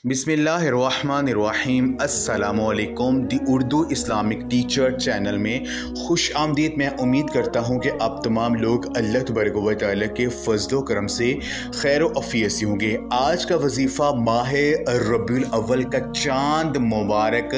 बिस्मिल्लाहिर्रहमानिर्रहीम अस्सलामुअलैकुम दी Urdu Islamic teacher channel में खुश आमदीद। मैं उम्मीद करता हूँ कि आप तमाम लोग अल्लाह तबारक व तआला के फजलो करम से खैर व अफ़ियत से होंगे। आज का वजीफ़ा माह रबीउल अव्वल का चाँद मुबारक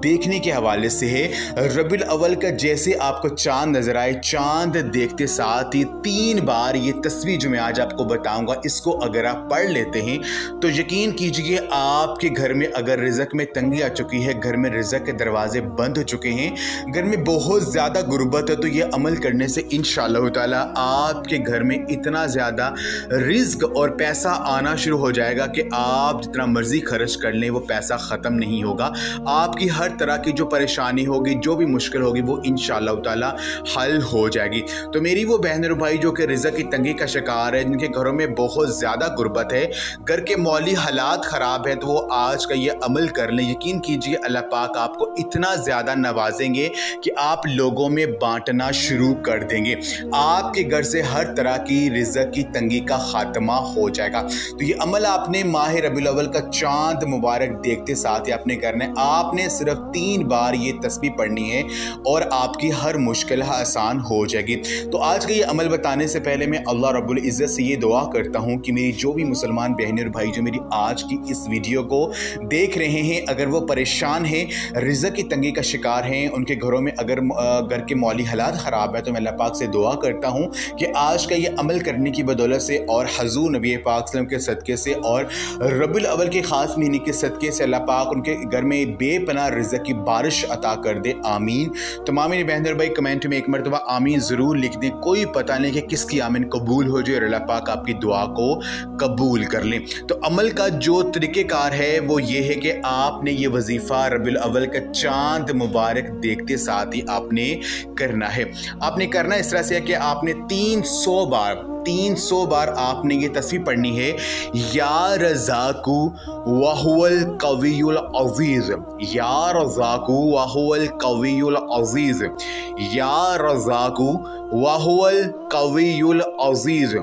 देखने के हवाले से है। रबीउल अव्वल का जैसे आपको चाँद नज़र आए, चाँद देखते साथ ही 3 बार ये तस्वीर जो मैं आज आपको बताऊँगा, इसको अगर आप पढ़ लेते हैं तो यकीन कीजिए आपके घर में अगर रिज़्क में तंगी आ चुकी है, घर में रिज़्क के दरवाजे बंद हो चुके हैं, घर में बहुत ज़्यादा गुर्बत है, तो ये अमल करने से इंशाअल्लाह ताला आपके घर में इतना ज़्यादा रिज़्क और पैसा आना शुरू हो जाएगा कि आप जितना मर्ज़ी खर्च कर लें वो पैसा ख़त्म नहीं होगा। आपकी हर तरह की जो परेशानी होगी, जो भी मुश्किल होगी, वो इंशाअल्लाह ताला हल हो जाएगी। तो मेरी वो बहन और भाई जो कि रिज़्क की तंगी का शिकार है, जिनके घरों में बहुत ज़्यादा गुर्बत है, घर के मौली हालात ख़राब है, तो वो आज का ये अमल कर लें। यकीन कीजिए अल्लाह पाक आपको इतना ज़्यादा नवाजेंगे कि आप लोगों में बांटना शुरू कर देंगे। आपके घर से हर तरह की रिज़्क की तंगी का खात्मा हो जाएगा। तो ये अमल आपने माह रबीउल अव्वल का चाँद मुबारक देखते साथ ही आपने करना है। आपने सिर्फ 3 बार ये तस्बीह पढ़नी है और आपकी हर मुश्किल आसान हो जाएगी। तो आज का ये अमल बताने से पहले मैं अल्लाह रब्बुल इज़्ज़त से ये दुआ करता हूँ कि मेरी जो भी मुसलमान बहनें और भाई जो मेरी आज की इस वीडियो को देख रहे हैं, अगर वो परेशान हैं, रिज़्क की तंगी का शिकार हैं, उनके घरों में अगर घर के मौली हालात ख़राब है, तो मैं अल्लाह पाक से दुआ करता हूँ कि आज का ये अमल करने की बदौलत से और हजूर नबी पाक सल्लल्लाहु अलैहि वसल्लम के सदक़े से और रबीउल अव्वल के ख़ास महीने के सदक़े से अल्लाह पाक उनके घर में बेपनाह रिज़्क की बारिश अता कर दे। आमीन। तमाम मेरे बहन और भाई कमेंट में एक मरतबा आमीन ज़रूर लिख दें। कोई पता नहीं कि किसकी आमीन कबूल हो जाए और अल्लाह पाक आपकी दुआ को कबूल कर लें। तो अमल का जो तरीक़ेकार है वो ये है कि आपने ये वजीफ़ा रबीउल अव्वल का चाँद मुबारक देखते साथ ही आपने करना है। आपने करना इस तरह से है कि आपने 300 बार आपने ये तस्बीह पढ़नी है, या रज़ाकु वहुवल कवियुल अज़ीज़, या रज़ाकु वहुवल कवियुल अज़ीज़, या रज़ाकु वहुवल कवियुल अज़ीज़।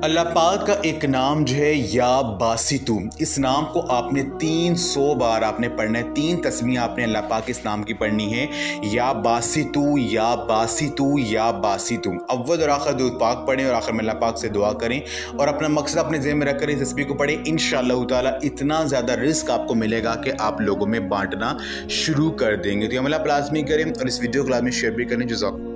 अल्लाह पाक का एक नाम जो है या बासितु, इस नाम को आपने 300 बार आपने पढ़ना है। 3 तस्बीह आपने अल्लाह पाक के इस नाम की पढ़नी है, या बासितु, या बासितु, या बासितु। अव्वल और आखिर दूध पाक पढ़ें और आखिर में अल्लाह पाक से दुआ करें और अपना मकसद अपने ज़हन में रख कर इस तस्बीह को पढ़ें। इंशाअल्लाह ताला इतना ज़्यादा रिज़्क आपको मिलेगा कि आप लोगों में बांटना शुरू कर देंगे। तो अमल आप लाज़मी करें और इस वीडियो को लाज़मी शेयर भी करें। जज़ाक